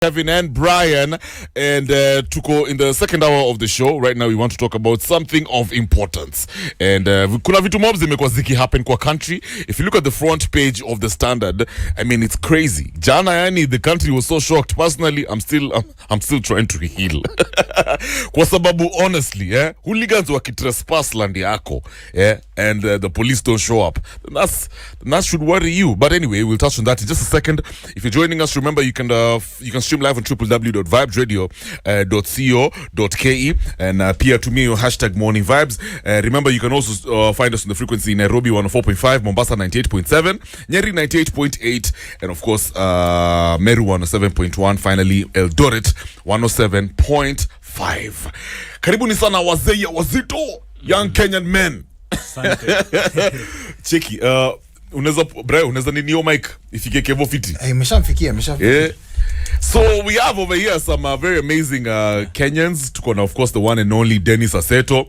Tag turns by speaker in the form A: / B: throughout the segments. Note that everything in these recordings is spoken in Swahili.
A: Kevin and Brian, and to go in the second hour of the show. Right now we want to talk about something of importance, and kuna vitu mob zimekuwa ziki happen kwa country. If you look at the front page of the Standard, I mean, it's crazy. Jana yani the country was so shocked. Personally, I'm still trying to heal. Kwa sababu honestly, hooligans wakitrespass land yako, and the police don't show up, that should worry you. But anyway, we'll touch on that in just a second. If you're joining us, remember you can stream live on www.vibesradio.co.ke, and pia to me your hashtag morning vibes. Remember you can also find us on the frequency in Nairobi 104.5, Mombasa 98.7, Nyeri 98.8, and of course Meru 107.1, finally Eldoret 107.5. Karibuni sana wazee wazito, young Kenyan men. Cheki, unaweza nini yo mic ifike Kevo fiti?
B: Meshamfikia.
A: So we have over here some very amazing Kenyans. Tuko na of course the one and only Dennis Aseto,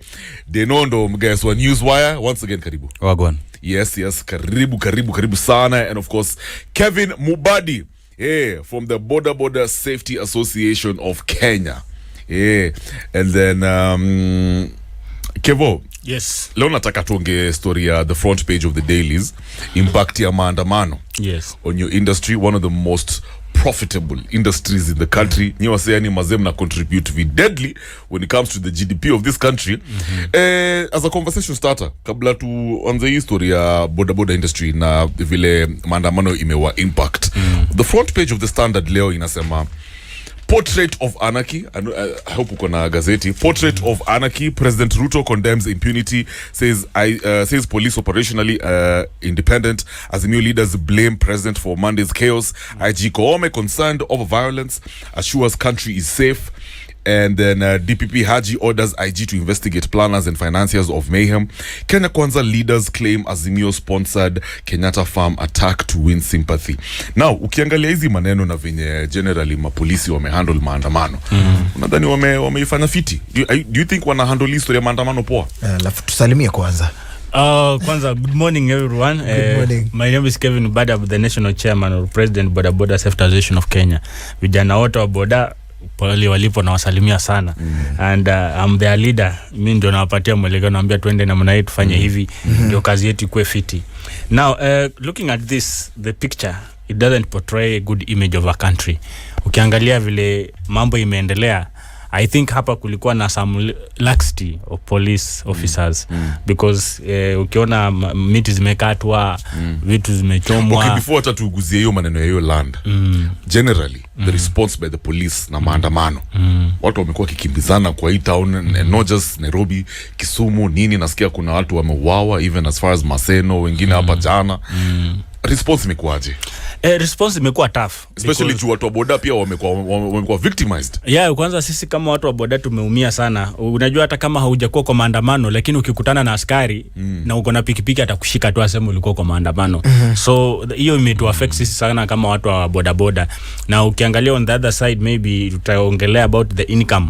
A: Denondo mguys wa Newswire. Once again karibu.
C: Wagwan.
A: Yes, karibu sana. And of course Kevin Mubadi, from the Bodaboda Safety Association of Kenya. And then Kevo.
C: Yes.
A: Leo nataka tuonge story ya the front page of the dailies, impact ya maandamano.
C: Yes.
A: On your industry, one of the most profitable industries in the country. Nyi wase yani mazem na contribute deadly when it comes to the GDP of this country. As a conversation starter, kabla tuanze hii story ya bodaboda industry na vile maandamano imewa impact. The front page of the Standard leo inasema Portrait of Anarchy. I hope uko na gazeti. Portrait of Anarchy. President Ruto condemns impunity, says police operationally independent. As the new leaders blame president for Monday's chaos. IG Koome, concerned over violence, assures country is safe. And then DPP Haji orders IG to investigate planners and financiers of mayhem. Kenya Kwanza leaders claim Azimio sponsored Kenyatta farm attack to win sympathy. Now, ukiangalia hizi maneno na venye generally mapolisi wamehandle maandamano, unadhani wameifanya fiti? Do you think wana handle history ya maandamano poa?
B: Alafu tusalimie kwanza.
C: Kwanza, good morning everyone.
B: Good morning.
C: My name is Kevin Mubadi, the national chairman or president Bodaboda Safety Association of Kenya. Vijana wote wa boda pale walipo na wasalimia sana. And I'm their leader. Mimi ndio nawapatia mwelekeo, naambia twende namna hii tufanye hivi ndio kazi yetu ikuwe fiti. Now looking at this, the picture, it doesn't portray a good image of a country. Ukiangalia vile mambo imeendelea, I think hapa kulikuwa na some laxity of police officers because ukiona miti zimekatwa, vitu zimechomwa.
A: Okay, before hata tuguzie hiyo maneno ya hiyo land, generally the response by the police na maandamano, watu wamekuwa kikimbizana kwa hii town, and not just Nairobi, Kisumu, nini, nasikia kuna watu wameuawa even as far as Maseno, wengine hapa jana. Response imekuaje?
C: Response imekuwa tough,
A: especially juu watu wa boda pia wamekuwa victimized.
C: Kwanza sisi kama watu wa boda tumeumia sana. Unajua hata kama haujakuwa kwa maandamano, lakini ukikutana na askari na uko na pikipiki atakushika tu aseme ulikuwa kwa maandamano. So hiyo imetu affect sisi sana kama watu wa boda. Na ukiangalia on the other side, maybe tutaongelea about the income.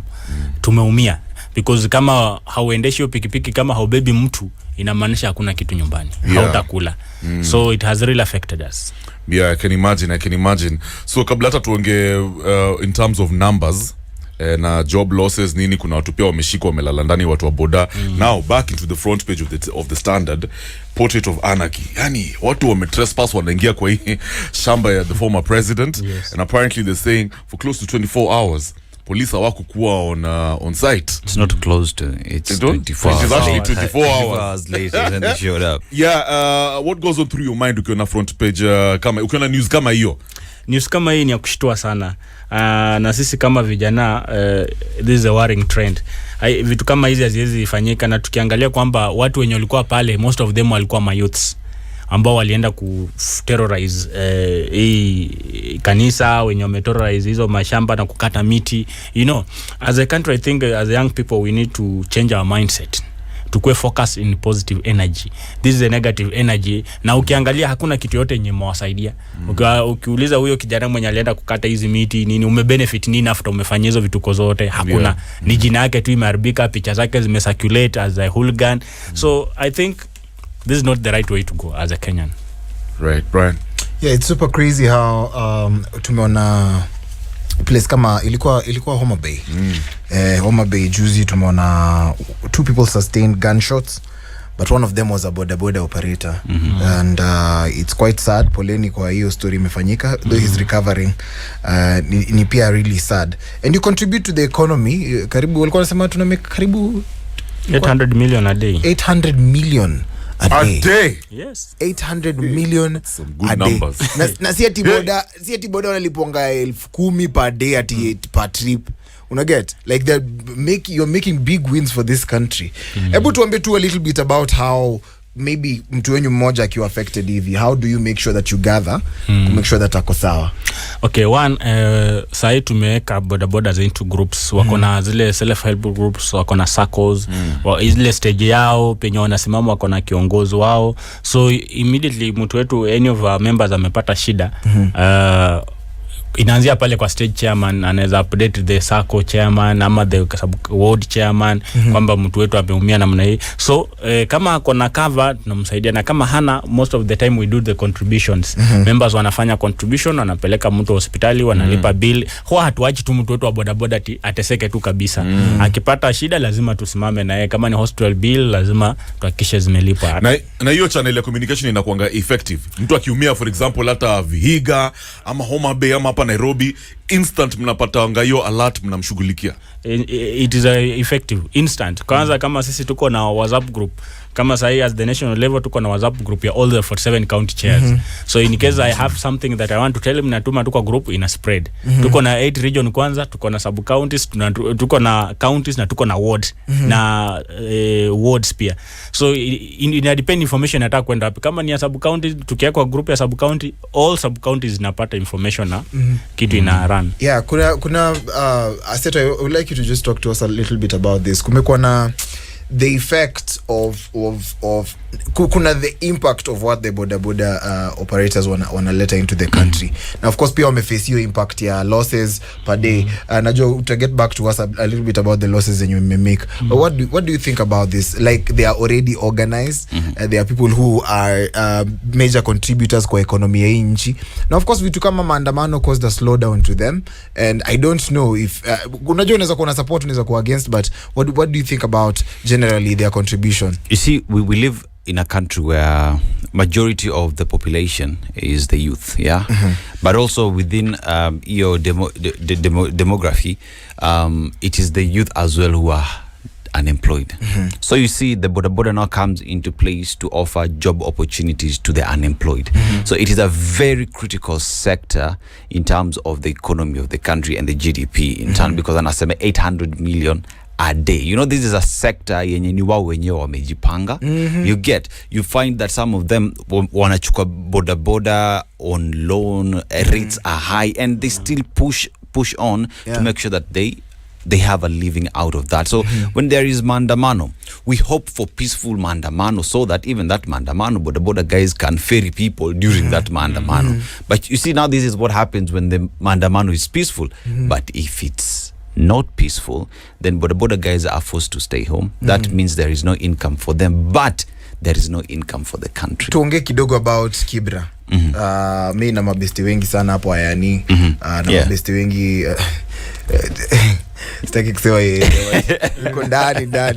C: Tumeumia because kama hauendeshi hiyo pikipiki, kama haubebi mtu, inamaanisha hakuna kitu nyumbani, hautakula. So it has really affected us.
A: I can imagine. So kabla hata tuonge in terms of numbers na job losses nini, kuna watu pia wameshikwa wamelala ndani, watu wa boda. Now back into the front page of the Standard, Portrait of Anarchy. Yani watu wametrespass, wanaingia kwa hii shamba ya the former president. And apparently they're saying for close to 24 hours police hawakukuwa on site.
C: It's not closed,
A: it's 24 hours. It's actually 24 hours
C: later then they showed up.
A: What goes on through your mind ukiona front page kama ukiona news kama hiyo?
C: News kama hii ni ya kushtua sana. Na sisi kama vijana, this is a worrying trend. Vitu kama hizi haziwezi ifanyika, na tukiangalia kwamba watu wenye walikuwa pale, most of them walikuwa my youths ambao walienda ku terrorize hii kanisa, wenye wameterrorize hizo mashamba na kukata miti. As a country, I think as young people we need to change our mindset. Tukue focus in positive energy. This is a negative energy. Na ukiangalia hakuna kitu yote yenye mwasaidia. Ukiuliza huyo kijana mwenye alienda kukata hizi miti nini, umebenefit nini after umefanya hizo vituko zote? Hakuna. Ni jina yake tu imeharibika, picha zake zimecirculate as a hooligan. So I think this is not the right way to go as a Kenyan.
A: Right, Brian.
B: Yeah, it's super crazy how tumeona place kama ilikuwa Homa Bay. Homa Bay juzi tumeona 2 people sustained gunshots, but one of them was a bodaboda operator. And it's quite sad. Poleni kwa hiyo story imefanyika, though he's recovering. Ni pia really sad. And you contribute to the economy. Karibu walikuwa wanasema tuna make karibu
C: 800 million a day.
B: 800 million a day.
C: Yes.
B: 800 million
A: some good
B: a
A: numbers.
B: day. Na si ati boda wanaliponga 10,000 per day ati per trip. Una get like you're making big wins for this country. Hebu tuambie tu a little bit about how maybe mtu wenyu mmoja akiwa affected hivi, how do you make sure that you gather to make sure that ako sawa?
C: Okay, one, sahi tumeweka bodabodas into groups. Wako na zile self-help groups, wako na circles, zile stage yao, penye wanasimama wako na kiongozi wao. So immediately mtu wetu, any of our members amepata shida, inaanzia pale kwa stage chairman, anaweza update the circle chairman ama the ward chairman kwamba mtu wetu ameumia namna hii. So kama kuna cover tunamsaidia, na kama hana, most of the time we do the contributions. Members wanafanya contribution, wanapeleka mtu hospitali, wanalipa bill. Huwa hatuachi tu mtu wetu wa bodaboda ateseke tu kabisa. Akipata shida lazima tusimame naye, kama ni hospital bill lazima tuhakikishe zimelipwa.
A: Na hiyo channel ya communication inakuanga effective. Mtu akiumia for example hata Vihiga ama Homa Bay ama Nairobi, instant mnapata hiyo alert, mnamshughulikia.
C: It is effective instant. Kwanza kama sisi tuko na WhatsApp group, kama sahi as the national level tuko na WhatsApp group ya all the 47 county chairs. So in case I have something that I want to tell him, natuma tuko group ina spread. Tuko na 8 region kwanza, tuko na sub counties, tuko na counties na tuko na wards na wards pia. So ina depend information nataka kwenda wapi. Kama ni ya sub county, tukiweka group ya sub county, all sub counties zinapata information na kitu ina run.
B: Yeah, kuna Aseta, I would like you to just talk to us a little bit about this. Kumekuwa na the effect of kuna the impact of what the bodaboda operators wanaleta into the country. Now of course pia wameface hiyo impact ya losses per day. Najua uta get back to us a little bit about the losses that you may make. But what do you think about this? Like they are already organized. There are people who are major contributors kwa economy ya nchi. Now of course vitu kama maandamano caused a slowdown to them, and I don't know if unajua unaweza kuwa na support, unaweza kuwa against, but what do you think about generally their contribution?
D: You see, we live in a country where majority of the population is the youth, yeah, but also within your demography, it is the youth as well who are unemployed. So you see, the bodaboda now comes into place to offer job opportunities to the unemployed. So it is a very critical sector in terms of the economy of the country and the GDP in terms, because anasema 800 million a day. You know, this is a sector yenye ni wao wenyewe wamejipanga. You find that some of them wanachukua bodaboda on loan, rates are high, and they still push on to make sure that they have a living out of that. So when there is maandamano, we hope for peaceful maandamano, so that even that maandamano, bodaboda guys can ferry people during that maandamano. But you see, now this is what happens when the maandamano is peaceful. But if it's not peaceful, then bodaboda guys are forced to stay home. That means there is no income for them, but there is no income for the country.
B: Tuongee kidogo about Kibra. Mimi na mabesti wengi sana hapo Ayani, na mabesti wengi sitaki kusema yuko ndani na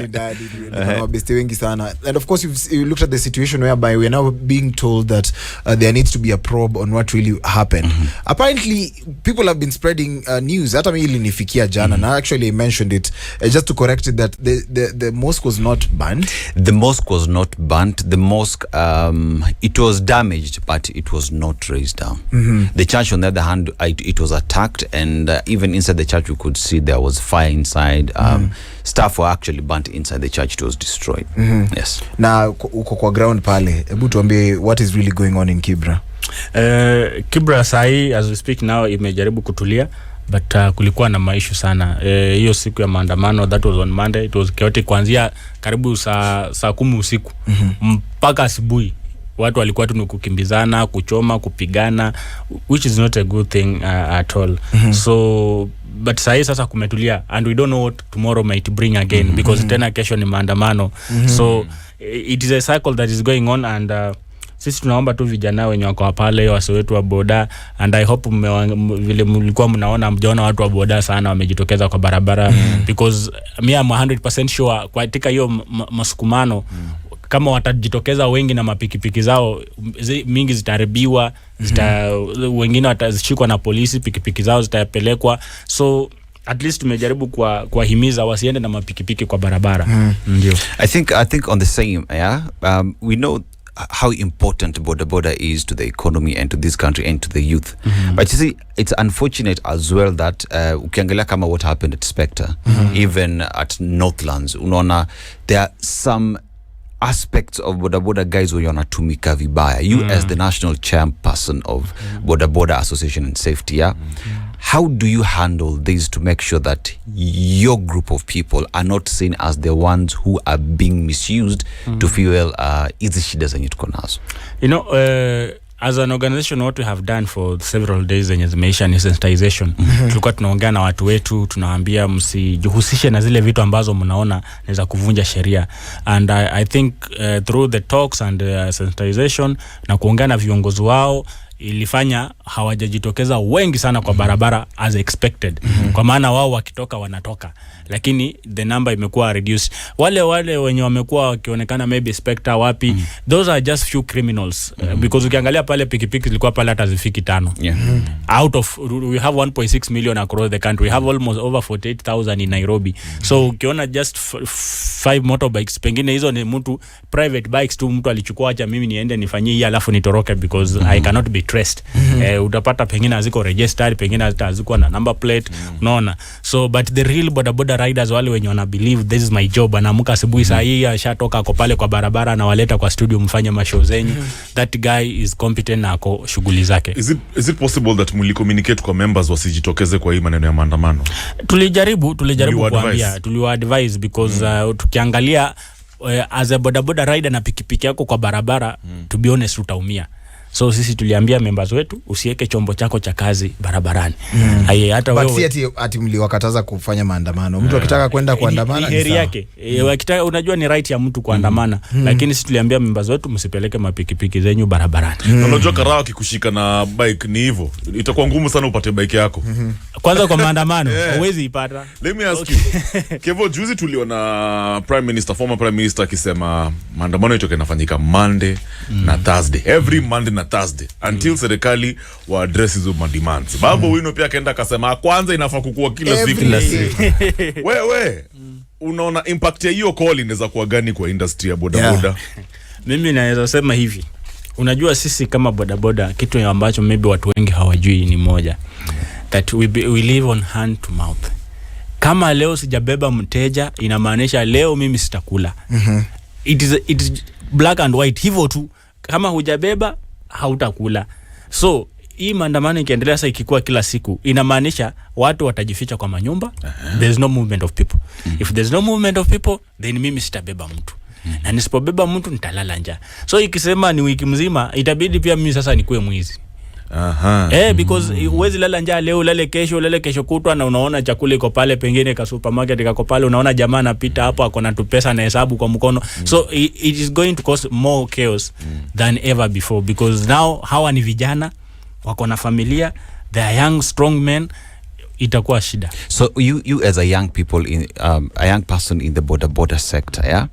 B: mabesti wengi sana. And of course you looked at the situation whereby we are now being told that there needs to be a probe on what really happened. Apparently people have been spreading news, hata mimi ilinifikia jana, and actually I mentioned it just to correct it, that the mosque was not burned.
D: The mosque was not burnt. The mosque, it was damaged, but it was not razed down. The church, on the other hand, it was attacked, and even inside the church we could see there was fire inside. Stuff were actually burnt inside the church. It was destroyed. Yes.
B: Na uko kwa ground pale, hebu tuambie what is really going on in Kibra.
C: Kibra sahi as we speak now imejaribu kutulia, but kulikuwa na maishu sana. Hiyo siku ya maandamano, that was on Monday, it was chaotic kuanzia karibu saa 10 usiku mpaka asubuhi. Watu walikuwa tu kukimbizana, kuchoma, kupigana, which is not a good thing at all. So but sasa kumetulia, and we don't know what tomorrow might bring again, because tena kesho ni maandamano. So it is a cycle that is going on, and sisi tunaomba tu vijana wenye wako pale wase wetu wa boda, and I hope vile mlikuwa mnaona mjaona watu wa boda sana wamejitokeza kwa barabara, because me I'm 100% sure kwa katika hiyo masukumano kama watajitokeza wengi na mapikipiki zao mingi zitaharibiwa, wengine watashikwa na polisi, pikipiki zao zitapelekwa. So at least tumejaribu kuwahimiza wasiende na mapikipiki kwa barabara. Ndio.
D: I think on the same, we know how important Bodaboda is to the economy and to this country and to the youth. But you see, it's unfortunate as well that ukiangalia kama what happened at Spectre, even at Northlands, unaona there are some aspects of Bodaboda guys who wanatumika vibaya. You as the national chairperson of Bodaboda Association and Safety, how do you handle this to make sure that your group of people are not seen as the ones who are being misused to fuel hizi shida zenye tuko nazo?
C: You know, as an organization, what we have done for several days zenye zimeisha ni sensitization. Tulikuwa tunaongea na watu wetu, tunawaambia msijihusishe na zile vitu ambazo mnaona inaweza kuvunja sheria. And I think through the talks and sensitization na kuongea na viongozi wao ilifanya hawajajitokeza wengi sana kwa barabara as expected. Kwa maana wao wakitoka wanatoka, lakini the number imekuwa reduced. Wale wenye wamekuwa wakionekana maybe Spectre wapi, those are just few criminals. Because ukiangalia pale pikipiki zilikuwa pale hata zifiki 5. Out of we have 1.6 million across the country. We have almost over 48,000 in Nairobi. So ukiona just 5 motorbikes, pengine hizo ni mtu private bikes tu, mtu alichukua acha mimi niende nifanyie hii alafu nitoroke because I cannot be traced. Utapata pengine haziko registered, pengine haziko na number plate, unaona. So but the real bodaboda riders, wale wenye wana believe this is my job, anaamka asubuhi saa hii ashatoka ako pale kwa barabara na waleta kwa studio mfanye mashow zenyu, that guy is competent na ako shughuli zake.
A: Is it possible that muli communicate kwa members wasijitokeze kwa hii maneno ya maandamano?
C: Tulijaribu kuambia, tuliwa-advise because tukiangalia as a bodaboda rider na pikipiki yako kwa barabara, to be honest utaumia. So sisi tuliambia members wetu usiweke chombo chako cha kazi barabarani. Hata
B: wewe ati mliwakataza kufanya maandamano. Mtu akitaka kwenda kuandamana
C: ni heri yake. Akitaka, unajua ni right ya mtu kuandamana, lakini sisi tuliambia members wetu msipeleke mapikipiki zenyu barabarani.
A: Unajua Karawa akikushika na bike ni hivyo, itakuwa ngumu sana upate bike yako.
C: Kwanza kwa maandamano huwezi ipata.
A: Let me ask you. Kevo, juzi tuliona former prime minister akisema maandamano yote yanafanyika Monday na Thursday. Every Monday na Thursday until serikali wa address hizo demands. Babu Wino pia kaenda akasema kwanza inafaa kukua kila siku. Wewe unaona impact ya hiyo call inaweza kuwa gani kwa industry ya bodaboda?
C: Mimi naweza sema hivi. Unajua sisi kama bodaboda kitu ambacho maybe watu wengi hawajui ni moja, that we live on hand to mouth. Kama leo sijabeba mteja inamaanisha leo mimi sitakula. It is black and white hivyo tu. Kama hujabeba hautakula. So hii maandamano ikiendelea sasa ikikuwa kila siku inamaanisha watu watajificha kwa manyumba. There's no movement of people. If there's no movement of people, then mimi sitabeba mtu. Na nisipobeba mtu nitalala njaa. So ikisema ni wiki mzima itabidi pia mimi sasa nikuwe mwizi. Because uwezi lala njaa leo, lale kesho kutwa, na unaona chakula iko pale, pengine ka supermarket kako pale, unaona jamaa anapita hapo ako na tupesa na hesabu kwa mkono. So it is going to cause more chaos than ever before, because now hawa ni vijana wako na familia, they are young strong men, itakuwa shida.
D: So you as a young people in a young person in the bodaboda sector,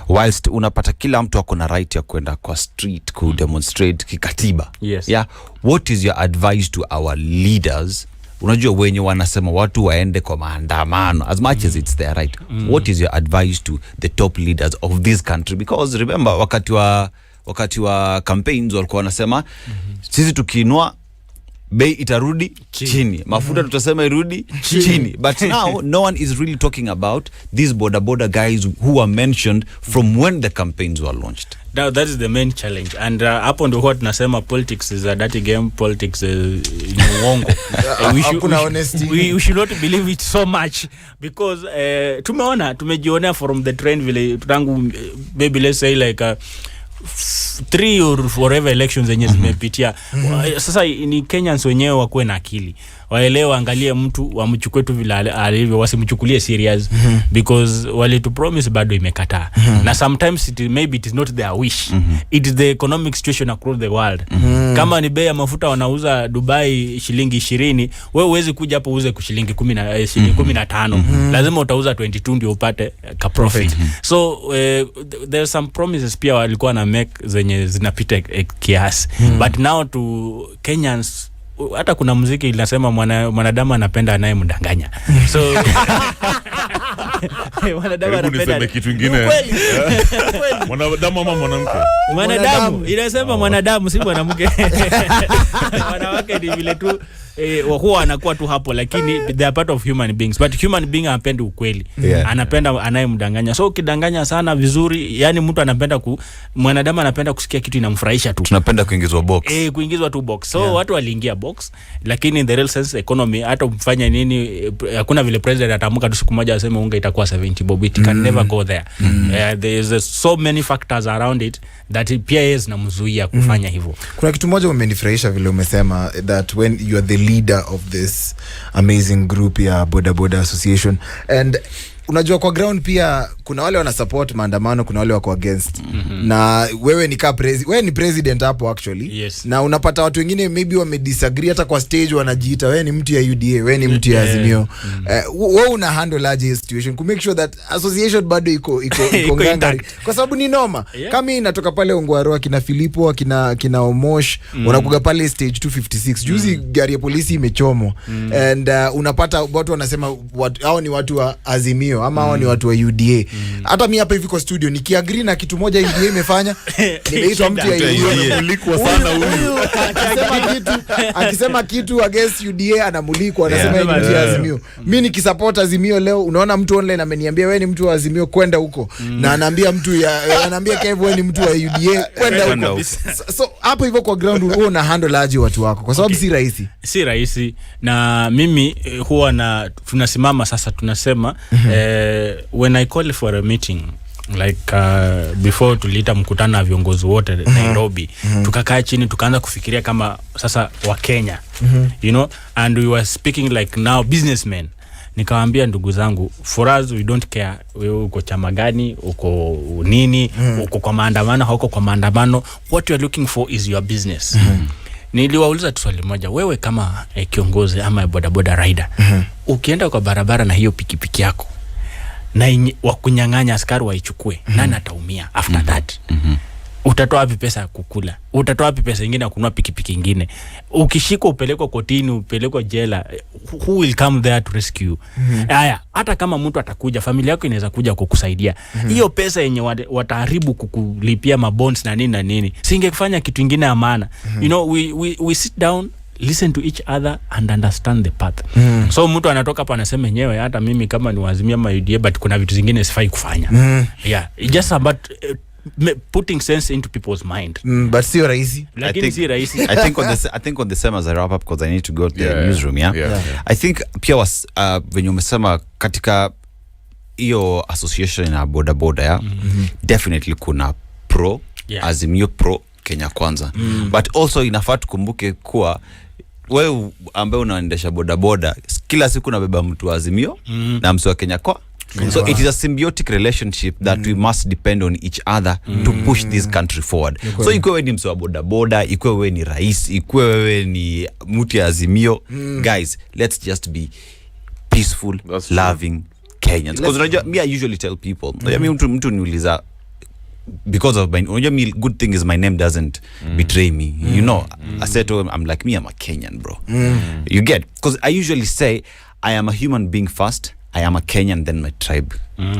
D: whilst unapata kila mtu ako na right ya kwenda kwa street ku demonstrate kikatiba, what is your advice to our leaders? Unajua wenye wanasema watu waende kwa maandamano as much as it's their right, what is your advice to the top leaders of this country? Because remember wakati wa campaigns walikuwa wanasema sisi tukiinua bei itarudi chini, mafuta tutasema irudi chini. But now no one is really talking about these bodaboda guys who were mentioned from when the campaigns were launched.
C: Now that is the main challenge, and hapo ndio what nasema politics is a dirty game, politics ni uongo. We should not believe it so much, because tumejionea from the trend vile tangu maybe let's say like 3 or forever elections zenye zimepitia. Sasa ni Kenyans wenyewe wakuwe na akili. waelewe, angalie mtu wamchukue tu vile alivyo, wasimchukulie serious because wale to promise bado imekataa. Na sometimes maybe it is not their wish, it is the economic situation across the world. Kama ni bei ya mafuta wanauza Dubai shilingi 20, wewe uwezi kuja hapo uuze shilingi 15, lazima utauza 22 ndio upate ka profit. So there's some promises pia walikuwa na make zenye zinapita kiasi, but now to Kenyans, hata kuna muziki inasema mwanadamu anapenda anayemdanganya. So mwanadamu anapenda
A: kitu kingine. Mwanadamu ama mwanamke?
C: Mwanadamu inasema mwanadamu, si mwanamke. Wanawake ni vile tu huwa anakuwa tu hapo, lakini they are part of human beings, but human being hapendi ukweli. Anapenda anayemdanganya. So ukidanganya sana vizuri, yani mtu anapenda mwanadamu anapenda kusikia kitu inamfurahisha tu.
D: Tunapenda kuingizwa box.
C: Kuingizwa tu box. So watu waliingia box, lakini in the real sense economy, hata mfanya nini, hakuna vile president ataamka tu siku moja aseme unga itakuwa 70 bob. It can never go there. There is so many factors around it that pia zinamzuia kufanya hivyo.
B: Kuna kitu moja umenifurahisha vile umesema that when you are the leader of this amazing group ya Bodaboda Association, and unajua kwa ground pia kuna wale wana support maandamano, kuna wale wako against. Na wewe ni wewe ni president hapo actually.
C: Yes.
B: Na unapata watu wengine maybe wame disagree, hata kwa stage wanajiita wewe ni mtu ya UDA, wewe ni mtu ya Azimio. Wewe una handle aje situation to make sure that association bado iko ngangari, kwa sababu ni noma. Kama inatoka pale Ongwaro kina Filipo kina Omosh wanakuga pale stage 256 juzi gari ya polisi imechomwa, and unapata watu wanasema hao ni watu wa Azimio ama hao ni watu wa UDA. Hata mimi hapa hivi kwa studio nikiagree na kitu moja UDA imefanya, nimeitwa mtu ya UDA.
A: Anamulikwa sana huyu.
B: Akisema kitu against UDA anamulikwa, anasema ni mtu ya Azimio. Mimi nikisupport Azimio leo, unaona mtu online ameniambia wewe ni mtu wa Azimio, kwenda huko. Na anaambia anaambia Kev wewe ni mtu wa UDA, kwenda huko. So hapo hivyo kwa ground wewe una handle aje watu wako, kwa sababu si rahisi. Na mimi huwa tunasimama sasa tunasema when I call for a meeting, like before tulita mkutano wa viongozi wote Nairobi, tukakaa chini tukaanza kufikiria kama sasa wa Kenya, you know, and we were speaking like now businessmen. Nikawaambia ndugu zangu, for us we don't care wewe uko chama gani, uko nini, uko kwa maandamano hauko kwa maandamano, what you are looking for is your business. Niliwauliza swali moja, wewe kama kiongozi ama bodaboda rider, ukienda kwa barabara na hiyo pikipiki yako na wakunyang'anya, askari waichukue, nani ataumia after that? Utatoa wapi pesa ya kukula? Utatoa wapi pesa nyingine ya kununua pikipiki nyingine? Ukishikwa upelekwa kotini, upelekwa jela, who will come there to rescue you? Haya, hata kama mtu atakuja, familia yako inaweza kuja kukusaidia. Hiyo pesa yenye wataharibu kukulipia mabonds na nini, singekufanya kitu kingine ya maana. You know, we sit down, listen to each other and understand the path. So mtu anatoka hapa anasema nyewe hata mimi kama ni Azimio ama UDA, but kuna vitu zingine sifai kufanya. It's just about putting sense into people's mind. But sio rahisi.
C: Lakini si rahisi.
D: I think on the same as I wrap up, because I need to go to the newsroom. I think pia was when umesema katika hiyo association na bodaboda definitely kuna pro Azimio, pro Kenya Kwanza. But also inafaa tukumbuke kuwa wewe ambaye unaendesha bodaboda kila siku unabeba mtu wa Azimio na mtu wa Kenya Kwa. So it is a symbiotic relationship that we must depend on each other to push this country forward. So ikuwe wewe ni mtu wa bodaboda, ikuwe wewe ni rais, ikuwe wewe ni mtu ya Azimio, guys, let's just be peaceful, loving Kenyans. Because I usually tell people, I mean mtu niuliza, because of my good thing is my name doesn't betray me. You know, I said to him, I'm like, I'm a Kenyan, bro. You get? Because I usually say I am a human being first, I am a Kenyan, then my tribe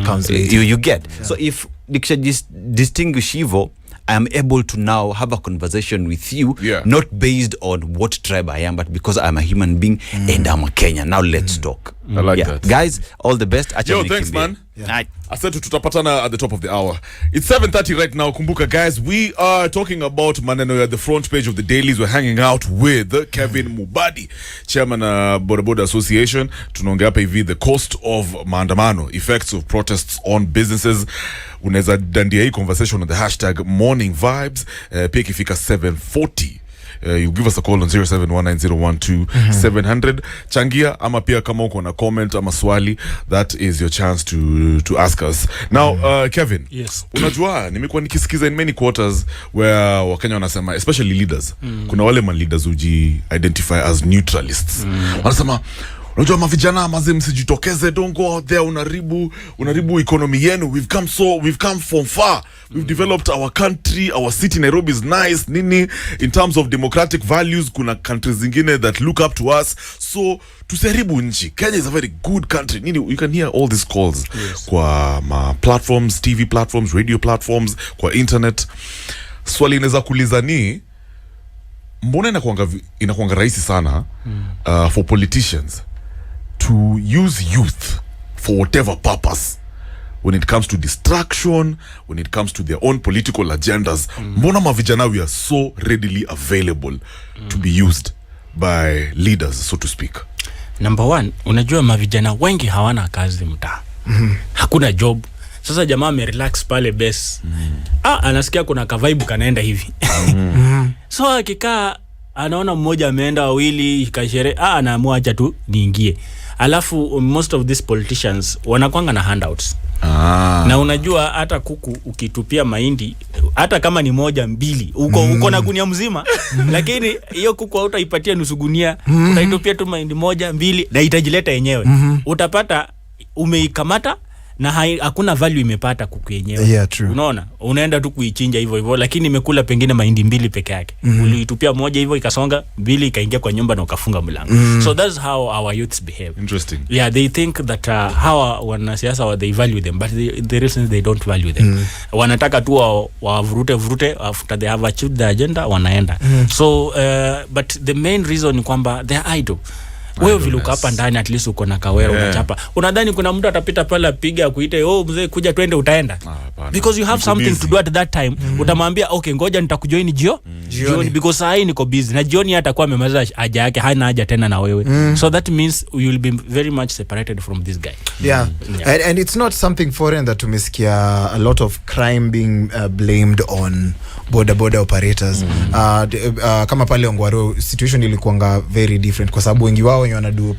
D: comes. You get? So if distinguish hivyo, I am able to now have a conversation with you, not based on what tribe I am, but because I'm a human being and I'm a Kenyan. Now let's talk.
A: I like that.
D: Guys, all the best.
A: Yo, thanks, man. I said to tutapatana at the top of the hour. It's 7:30 right now. Kumbuka, guys, we are talking about maneno at the front page of the dailies. We're hanging out with Kevin Mubadi, chairman of Bodaboda Association. Tunaongea hapa hivi the cost of maandamano, effects of protests on businesses. Unaweza dandia hii conversation on the hashtag morning vibes. Pia ikifika 7:40 you give us a call on 0719012700. Changia ama pia kama uko na comment ama swali, that is your chance to ask us. Now Kevin,
C: Yes.
A: unajua nimekuwa nikisikiza in many quarters where Wakenya wanasema, especially leaders, kuna wale man leaders uji identify as neutralists. Wanasema unajua mavijana maze msijitokeze, don't go out there, unaribu economy yenu, we've come from far, we've developed our country, our city Nairobi is nice nini, in terms of democratic values kuna countries zingine that look up to us, so tusiharibu nchi. Kenya is a very good country nini. You can hear all these calls, yes, kwa ma platforms, TV platforms, radio platforms, kwa internet. Swali inaweza kuuliza ni mbona inakuanga rahisi sana for politicians to use youth for whatever purpose when it comes to distraction, when it comes to their own political agendas. Mbona mavijana we are so readily available to be used by leaders, so to speak?
C: Number one, unajua mavijana wengi hawana kazi mtaa. Hakuna job. Sasa jamaa amerelax pale base. Anasikia kuna ka vibe kanaenda hivi. So akikaa anaona mmoja ameenda, wawili kashere, anaamua acha tu niingie. Alafu most of these politicians wanakuanga na handouts. Na unajua hata kuku ukitupia mahindi, hata kama ni moja mbili, uko na gunia mzima, lakini hiyo kuku hautaipatia nusu gunia, utaitupia tu mahindi moja mbili na itajileta yenyewe. Utapata umeikamata na hakuna value imepata kuku yenyewe.
B: Yeah, true.
C: Unaona, unaenda tu kuichinja hivyo hivyo, lakini imekula pengine mahindi mbili peke yake. Uliitupia moja hivyo ikasonga, mbili ikaingia kwa nyumba na ukafunga mlango. So that's how our youths behave.
A: Interesting.
C: Yeah, they think that how wanasiasa they value them, but the reason they don't value them. Wanataka tu wavurute after they have achieved the agenda wanaenda. So but the main reason ni kwamba they are idle. Wewe vile uko hapa ndani at least uko na kawera, unachapa. Unadhani kuna mtu atapita pale apiga kuite, mzee kuja twende, utaenda? Because you have something busy to do at that time. Utamwambia okay, ngoja nitakujoin jioni because sahi niko busy. Na jioni atakuwa amemaliza haja yake, hana haja tena na wewe. So that means you will be very much separated from this guy.
B: Yeah. And it's not something foreign that tumesikia a lot of crime being blamed on bodaboda operators. Kama pale Ongwaro situation ilikuanga very different kwa sababu wengi wao wenye wanadu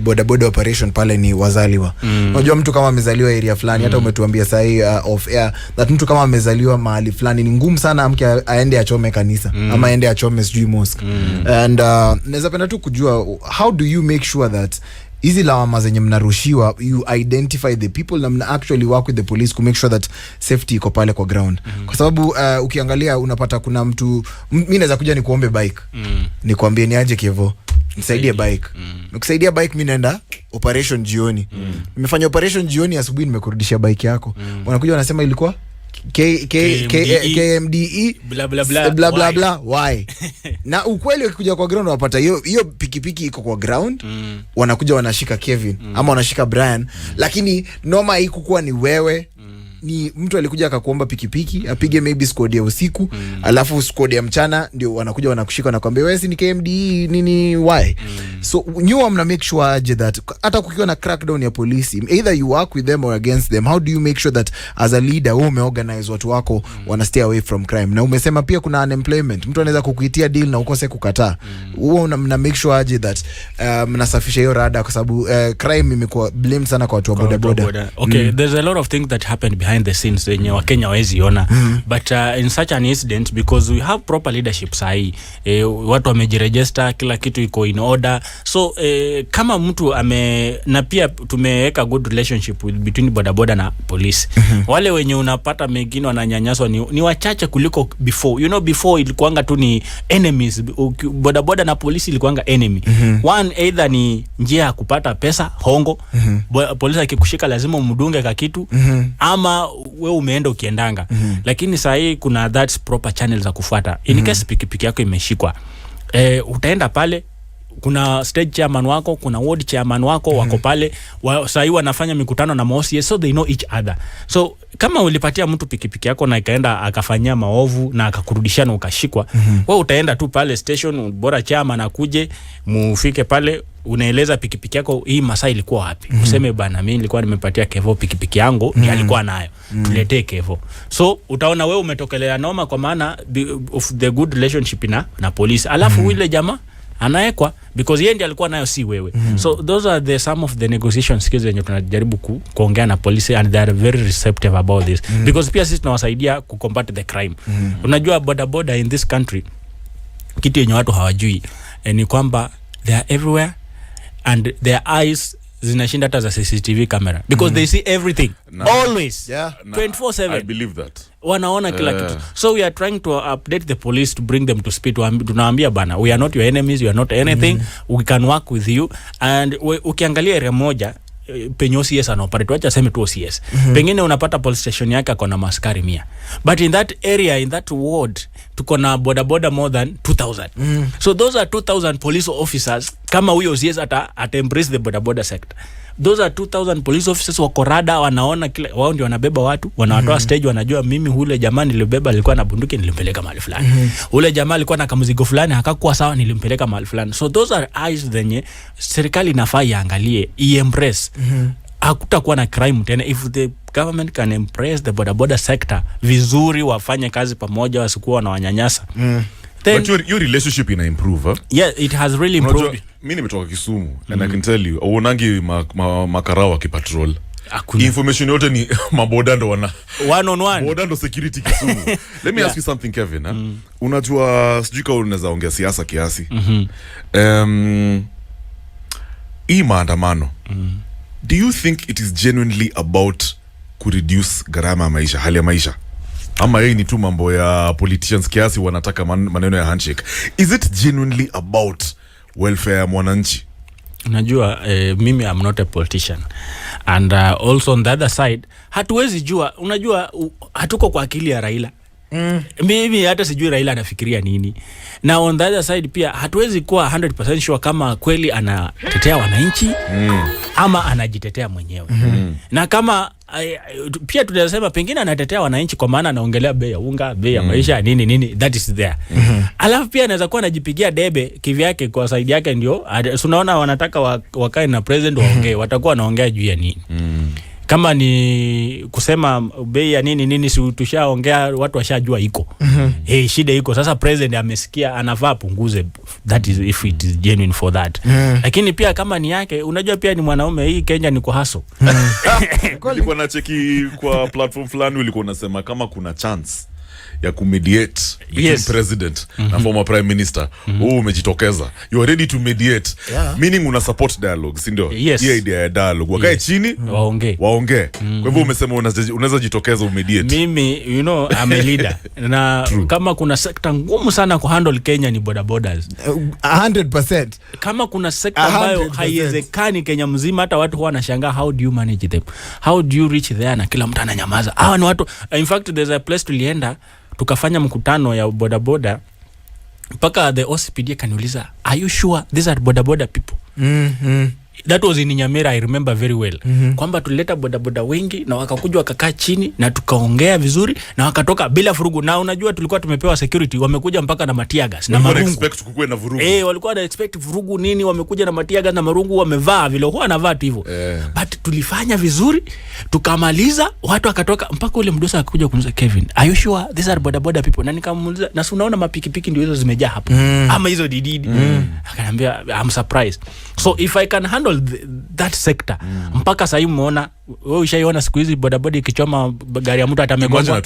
B: bodaboda operation pale ni wazaliwa. Unajua mtu kama amezaliwa area fulani, hata umetuambia sahi off air that mtu kama amezaliwa mahali fulani ni ngumu sana amke aende achome kanisa ama aende achome sijui mosque. And naweza penda tu kujua how do you make sure that hizi lawama zenye mnarushiwa you identify the people na mna actually work with the police to make sure that safety iko pale kwa ground. Kwa sababu ukiangalia unapata kuna mtu, mimi naweza kuja ni kuombe bike, nikwambie ni aje Kevo nisaidie bike. Nikisaidia bike mimi naenda operation jioni. Nimefanya operation jioni, asubuhi nimekurudishia bike yako. Wanakuja wanasema ilikuwa KMDE
C: bla bla bla
B: bla bla bla why? Na ukweli ukikuja kwa ground unapata hiyo pikipiki iko kwa ground, wanakuja wanashika Kevin ama wanashika Brian, lakini noma haikuwa ni wewe, ni mtu alikuja akakuomba pikipiki apige maybe squad ya usiku, alafu squad ya mchana ndio wanakuja wanakushika na kwambia wewe si ni KMDE nini why? So you mna make sure aje that hata kukiwa na crackdown ya polisi, either you work with them or against them, how do you make sure that as a leader wewe umeorganize watu wako wana stay away from crime? Na umesema pia kuna unemployment, mtu anaweza kukuitia deal na ukose kukataa. Wewe mna make sure aje that mnasafisha hiyo rada, kwa sababu crime imekuwa blamed sana kwa watu wa bodaboda.
C: Okay, there's a lot of things that happen behind the scenes wenye Wakenya hawezi ona. But in such an incident, because we have proper leadership sahi, watu wamejiregister, kila kitu iko in order. So kama mtu na pia tumeweka good relationship between bodaboda na police. Wale wenye unapata mengine wananyanyaswa ni wachache kuliko before. You know, before ilikuanga tu ni enemies. Bodaboda na polisi ilikuanga enemy. One, either ni njia ya kupata pesa, hongo. Polisi akikushika lazima umdunge ka kitu, ama wewe umeenda ukiendanga. Lakini saa hii kuna that proper channels za kufuata. In case pikipiki yako imeshikwa, utaenda pale, kuna stage chairman wako, kuna ward chairman wako wako pale, sasa hivi wanafanya mikutano na MOCS, so they know each other. So kama ulipatia mtu pikipiki yako na ikaenda akafanyia maovu na akakurudishia na ukashikwa, wewe utaenda tu pale station, bora chairman akuje, mufike pale, unaeleza pikipiki yako hii masaa ilikuwa wapi. Useme bana, mimi nilikuwa nimepatia Kevo pikipiki yangu, ni alikuwa nayo, tuletee Kevo. So utaona wewe umetokelea noma, kwa maana of the good relationship na police. Alafu ile jamaa anaekwa because yeye ndiye alikuwa nayo, si wewe. So those are the some of the negotiation skills yenye tunajaribu kuongea na police, and they are very receptive about this because pia sisi tunawasaidia ku combat the crime. Unajua bodaboda in this country, kitu yenye watu hawajui ni kwamba they are everywhere and their eyes zinashinda hata za CCTV camera because they see everything always 24/7.
A: I believe that
C: Wanaona kila kitu. So we are trying to update the police to bring them to speed. Tunawaambia bana, we are not your enemies, you are not anything, we can work with you. And ukiangalia area moja penye OCS anaoperate, wacha sema tu OCS, pengine unapata police station yake akona maskari 100, but in that area, in that ward, tuko na bodaboda more than 2000. So those are 2000 police officers. Kama huyo OCS ata embrace the bodaboda sector, those are 2000 police officers wako rada, wanaona kila, wao ndio wanabeba watu, wanawatoa stage, wanajua mimi ule jamaa nilibeba alikuwa na bunduki, nilimpeleka mahali fulani. Ule jamaa alikuwa na kamzigo fulani hakakuwa sawa, nilimpeleka mahali fulani. So those are eyes zenye serikali inafaa iangalie, embrace. Hakutakuwa na crime tena if the government can embrace the bodaboda sector vizuri, wafanye kazi pamoja, wasikuwa na wanyanyasa.
A: But your relationship ina improve, huh?
C: Yeah, it has really improved.
A: Mimi nimetoka Kisumu and I can tell you, uonangi makarawa kipatrol. Information yote ni maboda ndo wana
C: one on one.
A: Boda ndo security Kisumu. Let me ask you something, Kevin. Unajua sijui kama unaweza ongea siasa kiasi. Hii maandamano. Do you think it is genuinely about to reduce gharama ya maisha, hali ya maisha? Ama hii ni tu mambo ya politicians kiasi wanataka maneno ya handshake? Is it genuinely about welfare ya mwananchi?
C: Unajua mimi I'm not a politician, and also on the other side hatuwezi jua. Unajua hatuko kwa akili ya Raila. Mimi hata sijui Raila anafikiria nini. Na on the other side pia hatuwezi kuwa 100% sure kama kweli anatetea wananchi ama anajitetea mwenyewe. Na kama pia tunasema pengine anatetea wananchi kwa maana anaongelea bei ya unga, bei ya maisha, nini, that is there. Alafu pia anaweza kuwa anajipigia debe kivyake kwa side yake, ndio tunaona wanataka wakae na president waongee, watakuwa wanaongea juu ya nini? Kama ni kusema bei ya nini si tushaongea, watu washajua iko. Shida iko. Sasa president amesikia, anafaa punguze. That is if it is genuine for that. Lakini pia kama ni yake, unajua pia ni mwanaume, hii Kenya ni kwa haso.
A: Nilikuwa na cheki kwa platform fulani, ulikuwa unasema kama kuna chance ya kumediate between president na former prime minister. Umejitokeza, you are ready to mediate, meaning una support dialogue, si ndio? Hii idea ya dialogue, wakae chini waongee. Kwa hivyo umesema unaweza jitokeza umediate. Mimi
C: I'm a leader na kama kuna sector ngumu sana ku handle Kenya ni bodabodas.
B: 100%.
C: Kama kuna sector ambayo haiwezekani Kenya mzima, hata watu huwa wanashangaa, how do you manage them, how do you reach there, na kila mtu ananyamaza. Hawa ni watu. In fact there's a place tulienda tukafanya mkutano ya bodaboda, mpaka the OCPD kaniuliza, are you sure these are bodaboda people? That was in Nyeri, I remember very well. Kwamba tulileta bodaboda wengi na wakakuja wakakaa chini na tukaongea vizuri na wakatoka bila furugu. Na unajua tulikuwa tumepewa security, wamekuja mpaka na matiagas na marungu.
A: Expect kukue na vurugu.
C: Walikuwa na expect vurugu nini, wamekuja na matiagas na marungu, wamevaa vile huwa anavaa tu hivyo. But tulifanya vizuri, tukamaliza, watu wakatoka, mpaka ule mdosa akakuja kuniuliza, Kevin, are you sure these are bodaboda people? Na nikamuuliza, na unaona mapikipiki ndio hizo zimejaa hapo ama hizo dididi? Akaniambia, I'm surprised. So if I can handle that sector, mpaka sasa umeona, wewe ushaiona siku hizi bodaboda ikichoma gari ya mtu atamegonga.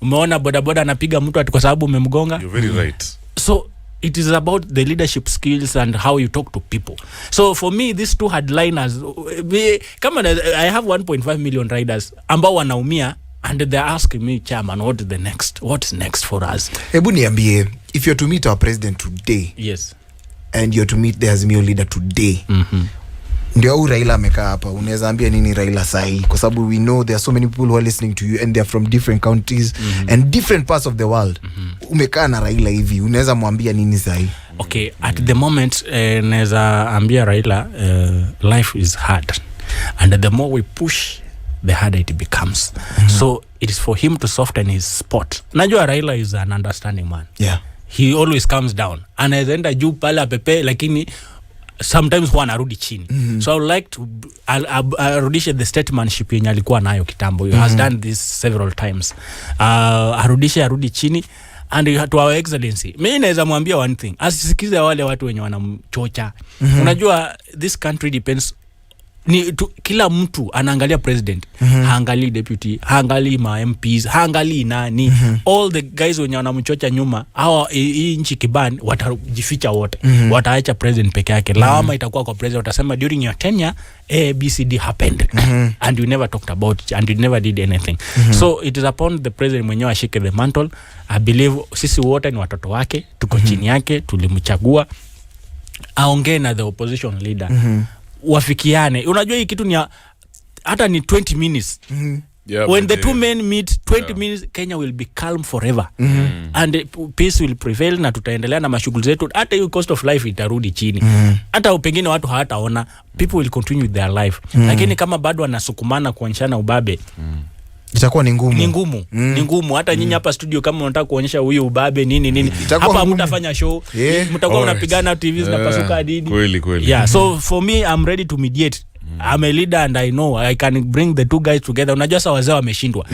C: Umeona bodaboda anapiga mtu ati kwa sababu umemgonga.
A: You're very right.
C: So it is about the leadership skills and how you talk to people. So for me, these two headliners, kama I have 1.5 million riders ambao wanaumia, and they're asking me, chairman, what is next for us?
B: Hebu niambie, if you're to meet our president today,
C: yes,
B: and you're to meet the Azimio leader today, ndio au Raila amekaa hapa, unaweza ambia nini Raila sahi? Kwa sababu we know there are so many people who are listening to you and they are from different countries and different parts of the world. Umekaa na Raila hivi, unaweza mwambia nini sahi?
C: Okay, at the moment naweza ambia Raila life is hard, and the more we push the harder it becomes. So it is for him to soften his spot. Najua Raila is an understanding man.
B: Yeah.
C: He always comes down. Anaenda juu pale pepe, lakini sometimes huwa anarudi chini. So I would like to arudishe the statesmanship yenye alikuwa nayo kitambo. He has done this several times. Arudi chini. And to our excellency, mimi naweza mwambia one thing, asisikize wale watu wenye wanamchocha. Unajua this country depends kila mtu anaangalia president, haangalii deputy, haangalii ma MPs, haangalii nani. All the guys wenye wanamchocha nyuma, hawa hii nchi kiban watajificha wote. Wataacha president peke yake. Lawama itakuwa kwa president, watasema during your tenure ABCD happened and you never talked about it and you never did anything. So it is upon the president mwenyewe ashike the mantle. I believe sisi wote ni watoto wake, tuko chini yake, tulimchagua. Aongee na the opposition leader. Wafikiane. Unajua hii kitu ni hata ni 20 minutes. Yeah, when the two men meet 20 minutes, Kenya will be calm forever. And peace will prevail, na tutaendelea na mashughuli zetu. Hata hiyo cost of life itarudi chini. Hata pengine watu hawataona, people will continue with their life. Lakini kama bado wanasukumana kuonyeshana ubabe,
B: itakuwa ni ngumu.
C: Ni ngumu. Hata nyinyi hapa studio kama unataka kuonyesha huyu ubabe nini, hapa mtafanya show, mtakuwa unapigana, TV zinapasuka hadi.
A: Kweli.
C: Yeah, so for me I'm ready to mediate. I'm a leader and I know I can bring the two guys together. Unajua sasa wazee wameshindwa.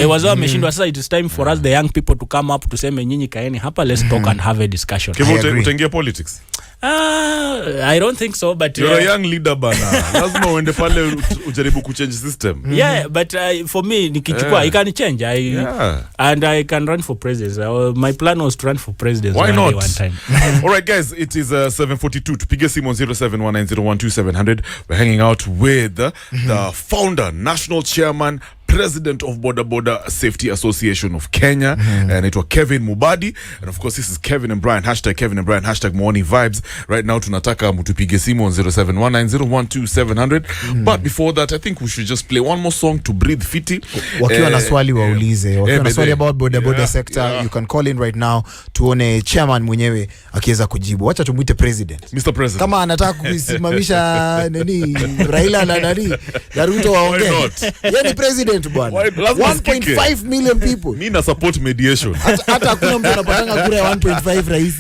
C: Wazee wameshindwa, sasa it is time for us the young people to come up, tuseme nyinyi kaeni hapa, let's talk and have a discussion.
A: Kimo utaingia politics?
C: I don't think so, but
A: you're a young leader bana. Lazima uende pale ujaribu kuchange system.
C: Yeah, but for me nikichukua I can change. And I can run for president. My plan was to run for president.
A: Why not?
C: One time.
A: All right guys, it is 7:42. Tupige simu on 0719012700. We're hanging out with the founder, national chairman, president of Bodaboda Safety Association of Kenya, and it was Kevin Mubadi. And of course, this is Kevin and Brian, #Kevin and Brian, #Morning Vibes. Right now, tunataka mutupige simu on 0719012700. But before that, I think we should just play one more song to breathe fiti.
B: Wakiwa na swali waulize. Wakiwa na swali about Bodaboda sector, you can call in right now. Tuone chairman mwenyewe akiweza kujibu. Wacha tumuite president.
A: Mr. President.
B: Kama anataka kusimamisha nani Raila na nani Ruto waongee. Yeye ni president bwana. 1.5 million people.
A: Mimi na support mediation.
B: Hata hakuna mtu anapanga kura ya 1.5 rais.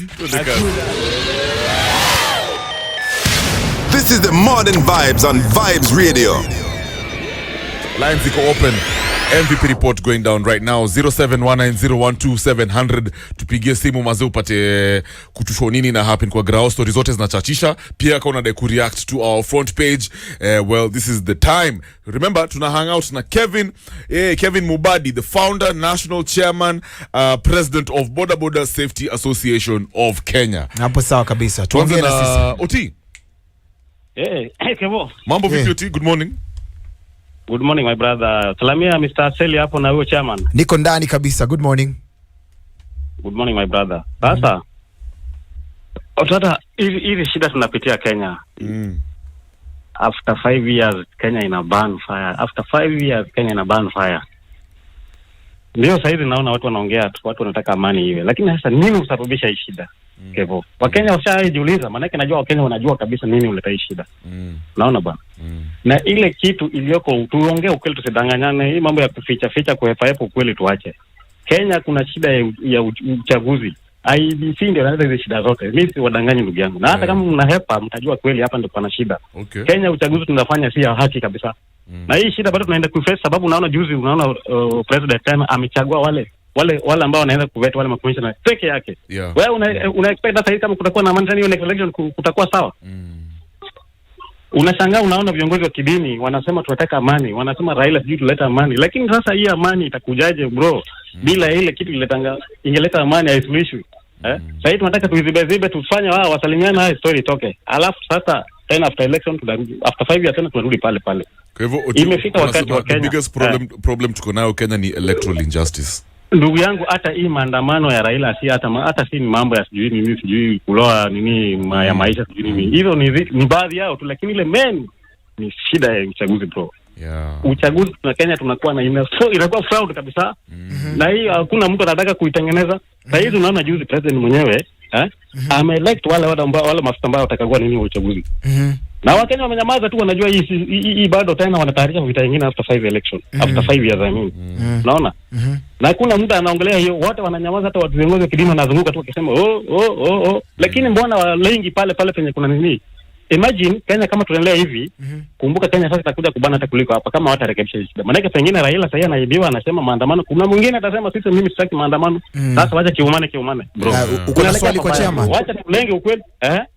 E: This is the Modern Vibes on Vibes Radio.
A: Lines iko open. MVP report going down right now. 0719012700. Tupigie simu mazee upate kutusho nini na happen kwa grao, stories zote zinachachisha. Pia kama unadai ku react to our front page, well this is the time. Remember tuna hang out na Kevin Mubadi, the founder, national chairman, president of Bodaboda Safety Association of Kenya.
B: Hapo sawa kabisa. Tuongee na sisi.
A: Oti.
F: Kevo.
A: Mambo vipi Oti? Good morning.
F: Good morning my brother. Salamia Mr. Seli hapo na huyo chairman.
B: Niko ndani kabisa. Good morning.
F: Good morning my brother. Sasa hivi shida tunapitia Kenya. After 5 years Kenya ina ban fire. After 5 years Kenya ina ban fire. Ndio sasa hivi naona watu wanaongea tu, watu wanataka amani iwe. Lakini sasa nini usababisha hii shida? Kevo. Wakenya washajiuliza, maana yake najua Wakenya wanajua kabisa nini uleta hii shida. Naona bwana. Na ile kitu iliyoko, tuongee ukweli, tusidanganyane. Hii mambo ya kuficha kuhepa ukweli tuache. Kenya kuna shida ya uchaguzi. IBC ndio inaleta hizo shida zote. Mimi si wadanganyi ndugu yangu. Na hata kama mnahepa mtajua kweli hapa ndio pana shida.
A: Okay.
F: Kenya uchaguzi tunafanya si ya haki kabisa. Na hii shida bado tunaenda kuface, sababu unaona juzi president tena amechagua wale ambao wanaenda kuvet wale commissioner peke yake. Wewe una expect sasa kama kutakuwa na amani hiyo next election kutakuwa sawa? Unashangaa unaona viongozi wa kidini wanasema tunataka amani, wanasema Raila sijui tuleta amani, lakini sasa hii amani itakujaje bro? Bila ile kitu ingeleta amani haisuluhishwi. Sasa tunataka tuizibe tufanye wao wasalimiana, hii story itoke. Alafu sasa tena after election after 5 years tena tunarudi pale.
A: Kwa hivyo
F: imefika wakati wa Kenya.
A: The biggest problem tuko nayo Kenya ni electoral injustice.
F: Ndugu yangu, hata hii maandamano ya Raila si hata si mambo ya sijui kuloa nini ya maisha sijui nini. Hizo ni baadhi yao tu, lakini ile main ni shida ya uchaguzi bro. Uchaguzi na Kenya tunakuwa na inakuwa fraud kabisa. Na hii hakuna mtu anataka kuitengeneza. Sasa hizi unaona juzi president mwenyewe ameelect wale maafisa ambao watakagua nini uchaguzi. Na Wakenya wamenyamaza tu, wanajua hii bado tena wanatayarisha vita nyingine after 5 election. After 5 years I mean. Unaona? Na hakuna mtu anaongelea hiyo, wote wananyamaza, hata watu viongozi wa kidini wanazunguka tu wakisema lakini mbona walengi pale penye kuna nini? Imagine Kenya kama tunaendelea hivi, kumbuka Kenya sasa itakuja kubana hata kuliko hapa kama watarekebisha shida. Maana pengine Raila sasa anaibiwa, anasema maandamano, kuna mwingine atasema sisi mimi sitaki maandamano. Sasa wacha kiumane bro.
B: Uko na swali kwa chairman?
F: Wacha tulenge ukweli.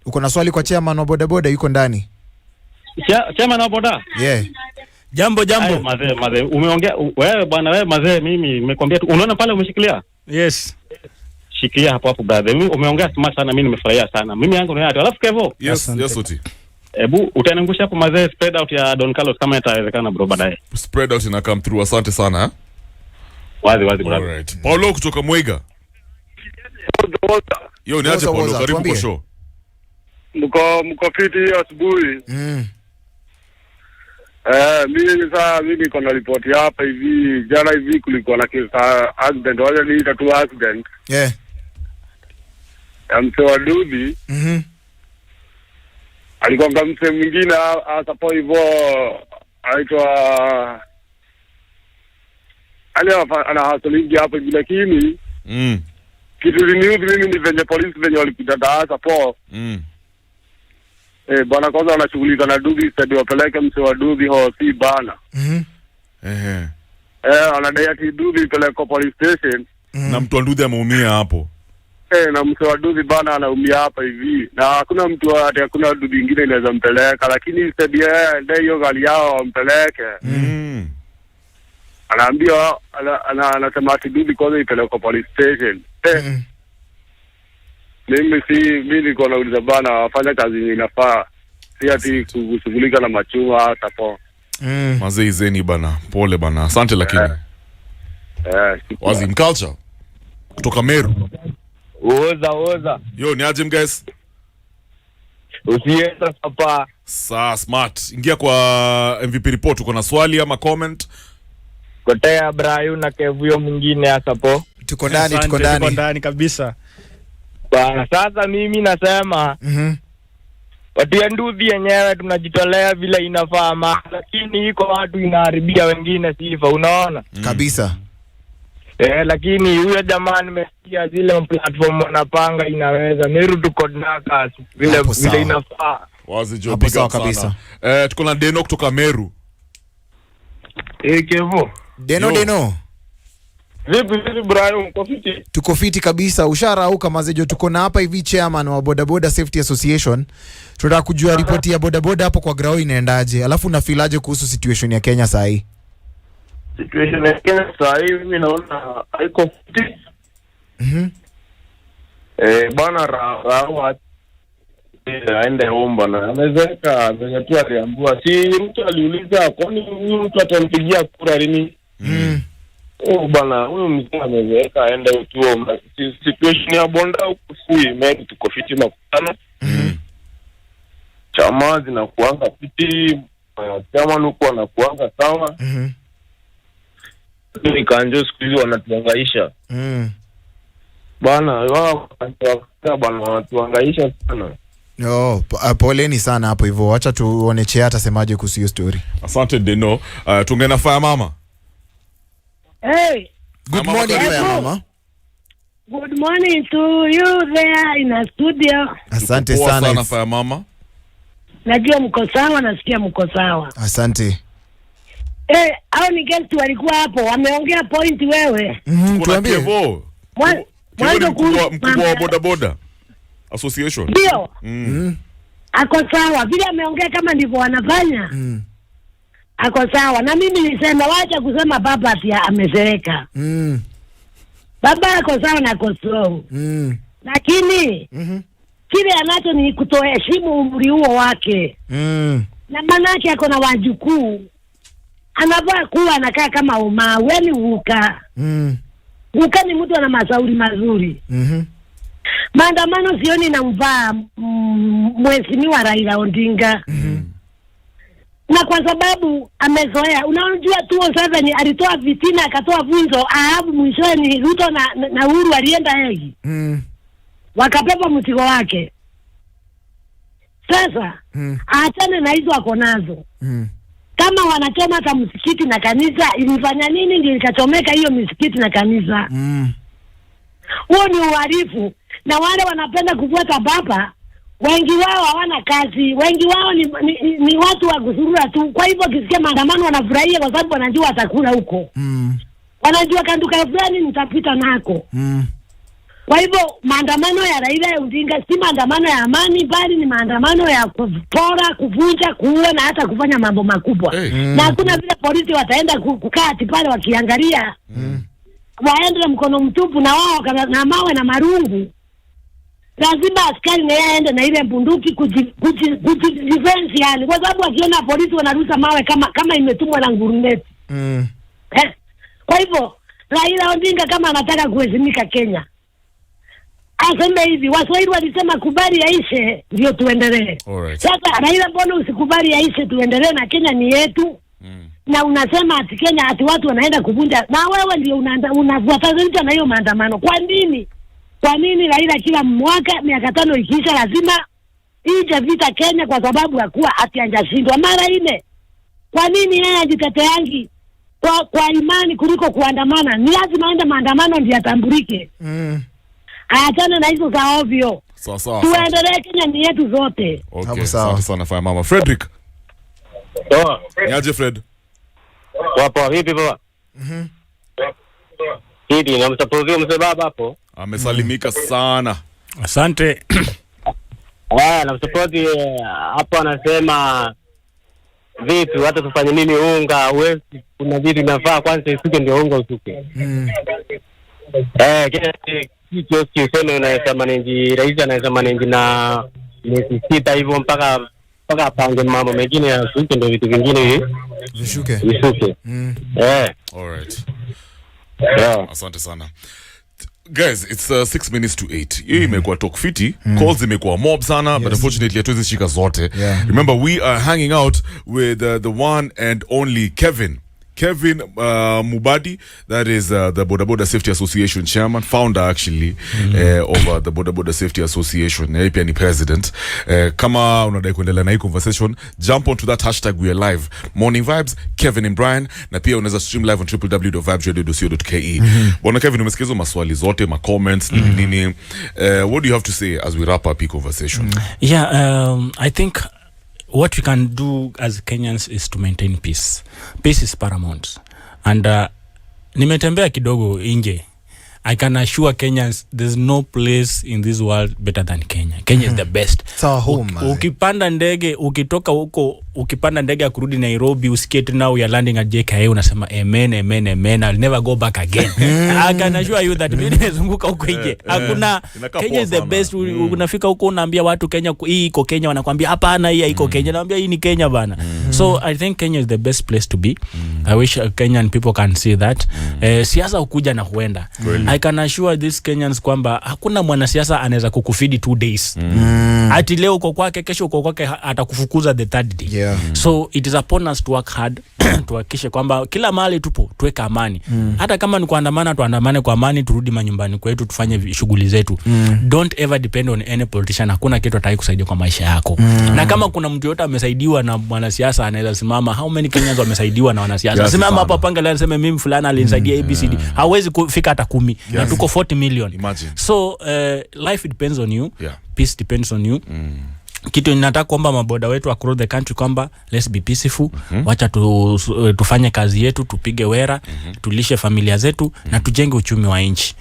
B: Uko na swali kwa chairman wa bodaboda, yuko ndani?
F: Chairman wa boda?
B: Yeah.
C: Jambo.
F: Mazee umeongea wewe bwana, wewe mazee, mimi nimekwambia tu, unaona pale umeshikilia?
C: Yes.
F: Shikilia hapo brother. Mimi umeongea smart sana, mimi nimefurahia sana. Mimi yangu ni hata. Alafu Kevo.
A: Yes Oti.
F: Ebu utaangusha hapo mazee spread out ya Don Carlos kama itawezekana bro baadaye.
A: Spread out ina come through. Asante sana.
F: Wazi brother.
A: Alright. Paulo kutoka Mwega. Yo ni aje Paulo, karibu kwa show.
G: Mko fiti asubuhi. Mimi niko na report hapa hivi. Jana hivi kulikuwa na kisa accident, wale ni tatu accident.
B: Yeah.
G: Msewa Dubi. Alikuwa mse mwingine hapo hivyo aitwa ana hasolingi hapo hivi, lakini kitu mimi ni venye polisi venye walikuja hapo. Bwana kwanza wanashughulika na Dubi stadi, wapeleke msewa Dubi hosi bana. Anadai ati Dubi peleka police station.
A: Na mtu Nduthi ameumia hapo.
G: Na msewa Dubi bana anaumia hapa hivi. Na hakuna mtu ati hakuna Dubi nyingine inaweza mpeleka, lakini stadi ndio hiyo gari yao wampeleke. Anaambia anasema ati Dubi kwanza ipeleke police station. Mimi niko nauliza bana, wafanya kazi inafaa, si ati kushughulika na machuma hata po.
A: Mazee zeni bana, pole bana. Asante lakini. Wazi culture kutoka Meru.
G: Oza.
A: Yo ni aje guys?
G: Usienda hapa.
A: Smart. Ingia kwa MVP report, uko na swali ama comment?
G: Kotea Brayo na Kevuyo mwingine hasa po.
B: Tuko ndani.
C: Tuko ndani kabisa.
G: Bana sasa mimi nasema watu ya Nduthi yenyewe tunajitolea vile inafaa, lakini iko watu inaharibia wengine sifa, unaona?
B: Kabisa.
G: Lakini huyo jamaa nimesikia zile platform wanapanga inaweza. Meru tuko naka vile inafaa.
A: Wazi jo big up kabisa. Tuko na Deno kutoka Meru.
G: Kevo.
B: Deno.
G: Vipi Brian, uko fiti?
B: Tuko fiti kabisa. Usharauka mazejo, tuko na hapa hivi chairman wa Bodaboda Safety Association. Tunataka kujua ripoti ya bodaboda hapo kwa grao inaendaje. Alafu unafilaje kuhusu situation ya Kenya saa hii?
G: Situation ya Kenya saa hii mimi naona haiko fiti. Bana rawa aende omba na amezeka venye tu aliambiwa. Si mtu aliuliza kwani huyu mtu atampigia kura lini? Bana huyu mzee ameweka aende utuo. Situation ya bonda ukufui Meru tuko fiti makutano. Chama zinakuanga fiti, chama nuko anakuanga sawa. Ni kanjo siku hizi wanatuangaisha. Bana wao wanatuangaisha sana.
B: Poleni sana hapo hivyo. Acha tuone Chea atasemaje kuhusu hiyo story.
A: Asante Deno. Tungena fire mama.
H: Hey.
B: Good morning fire mama.
H: Good morning to you there in the studio.
B: Asante sana
A: fire mama.
H: Najua mko sawa, nasikia mko sawa.
B: Asante.
H: Hao ni guest walikuwa hapo, wameongea point wewe.
A: Tuambie.
H: Mwanzo
A: mkubwa wa Bodaboda Association.
H: Ndio. Ako sawa, vile ameongea kama ndivyo wanafanya. Ako sawa, na mimi nilisema wacha kusema baba pia amezeeka. Baba ako sawa na ako strong. Lakini kile anacho ni kutoheshimu umri huo wake. Na manake ako na wajukuu. Anafaa kuwa anakaa kama weni uka. Uka ni mtu ana masauri mazuri. Maandamano sioni na mvaa mheshimiwa Raila Odinga. Na kwa sababu amezoea, unajua 2007 alitoa vitina akatoa vunjo, alafu mwishoni Ruto na Uhuru alienda hegi. wakapepa mzigo wake. Sasa aachane na hizo ako nazo. Kama wanachoma hata msikiti na kanisa, ilifanya nini ndio ikachomeka hiyo msikiti na kanisa? Huo ni uhalifu. Na wale wanapenda kufuata baba, wengi wao hawana kazi, wengi wao ni watu wa kusurura tu. Kwa hivyo kisikia maandamano wanafurahia kwa sababu wanajua watakula huko. Wanajua kanduka fulani nitapita nako. Kwa hivyo maandamano ya Raila Odinga si maandamano ya amani, bali ni maandamano ya kupora, kuvunja, kuua na hata kufanya mambo makubwa. Na hakuna vile polisi wataenda kukaa pale wakiangalia. Waende mkono mtupu na wao na mawe na marungu. Lazima askari na yeye aende na ile bunduki kujidefense yani, kwa sababu akiona polisi wanarusa mawe kama imetumwa na nguruneti. Kwa hivyo Raila Odinga kama anataka kuheshimika Kenya, aseme hivi, Waswahili walisema kubali yaishe ndio tuendelee. Sasa Raila, mbona usikubali yaishe tuendelee na Kenya ni yetu? Na unasema ati Kenya ati watu wanaenda kuvunja, na wewe ndio unafuatanisha na hiyo maandamano. Kwa nini? Kwa nini Raila kila mwaka miaka 5 ikiisha lazima ije vita Kenya kwa sababu ya kuwa ati anjashindwa mara 4? Kwa nini yeye ajiteteangi kwa imani kuliko kuandamana? Ni lazima aende maandamano ndio atambulike. Aachane na hizo za ovyo.
A: Sawa.
H: Tuendelee, Kenya ni yetu zote.
A: Okay, sawa sana fanya mama. Frederick.
I: Sawa.
A: Niaje Fred?
I: Wapo vipi baba? Hidi na mtapozea mzee baba hapo.
A: Amesalimika sana.
C: Asante.
I: Na mtapoti hapo anasema vitu hata tufanye nini unga uwezi, kuna vitu vinafaa kwanza isuke ndio unga usuke. Kitu kiseme unasema nini, rais anasema nini na nisita hivyo mpaka pange mambo mengine ya suke ndio vitu vingine hivi
B: vishuke.
A: Alright.
I: Yeah.
A: Asante sana. Guys, it's 6 minutes to 8. Hii imekuwa talk fiti, calls imekuwa mob sana, but unfortunately hatuwezi shika zote. Remember, we are hanging out with the one and only Kevin Mubadi, that is the Bodaboda Safety Association chairman, founder actually of the Bodaboda Safety Association. Yeye pia ni president. Kama unadai kuendelea na hii conversation, jump onto that hashtag we are live. Morning Vibes, Kevin and Brian, na pia unaweza stream live on www.vibesradio.co.ke. Bwana Kevin, umesikiza maswali zote, ma comments, nini. What do you have to say as we wrap up the conversation?
C: I think what we can do as Kenyans is to maintain peace. Peace is paramount. And nimetembea kidogo nje. I can assure Kenyans there's no place in this world better than Kenya. Kenya is the best.
B: It's our home.
C: Ukipanda ndege, ukitoka huko, ukipanda ndege ya kurudi Nairobi, usikie now we are landing at JKA, unasema amen, amen, amen, I'll never go back again. I can assure you that mimi nimezunguka huko nje. Hakuna, Kenya is the best. Unafika huko unaambia watu Kenya hii iko Kenya, wanakuambia hapana hii iko Kenya. Naambia hii ni Kenya bana. So I think Kenya is the best place to be. I wish Kenyan people can see that. Siasa ukuja na huenda. I can assure these Kenyans kwamba hakuna mwanasiasa anaweza kukufidi 2 days. Ati leo uko kwake, kesho uko kwake, atakufukuza the third day. So it is upon us to work hard tuhakikishe kwamba kila mahali tupo tuweka amani. Hata kama ni kuandamana, tuandamane kwa amani, turudi manyumbani kwetu, tufanye shughuli zetu. Don't ever depend on any politician. Hakuna kitu ataki kusaidia kwa maisha yako. Na kama kuna mtu yote amesaidiwa na mwanasiasa, anaweza simama. How many Kenyans wamesaidiwa na wanasiasa? Simama hapa panga leo sema mimi fulana alinisaidia ABCD. Hawezi kufika hata 10. Na tuko 40 million.
A: Imagine.
C: So life depends on you. Peace depends on you. Kitu ninataka kuomba maboda wetu across the country kwamba let's be peaceful. Wacha tufanye kazi yetu, tupige wera, tulishe familia zetu na tujenge uchumi wa nchi.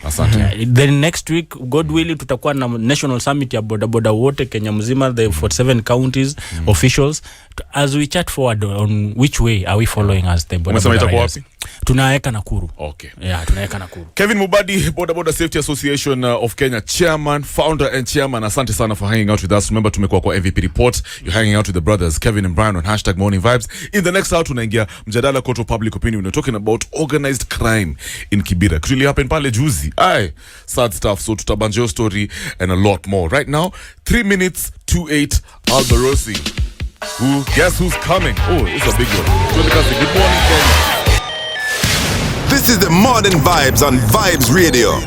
C: Then next week God willing tutakuwa na national summit ya bodaboda wote Kenya mzima, the 47 counties officials, as we chat forward on which way are we following as the bodaboda. Tunaweka Nakuru.
A: Okay.
C: Yeah, tunaweka Nakuru.
A: Kevin Mubadi, Bodaboda Safety Association of Kenya chairman, founder and chairman. Asante sana for hanging out with us. Remember tumekuwa kwa MVP report. You're hanging out with the brothers Kevin and Brian on #morningvibes. In the next hour tunaingia mjadala court of public opinion. We're talking about organized crime in Kibera. It really happened pale juzi. Sad stuff. So tutabanjio story and a lot more. Right now, 3 minutes to 8, Albarosi. Guess who's coming? Oh, it's a big one. Good morning, Kenya.
E: This is the Modern Vibes on Vibes Radio.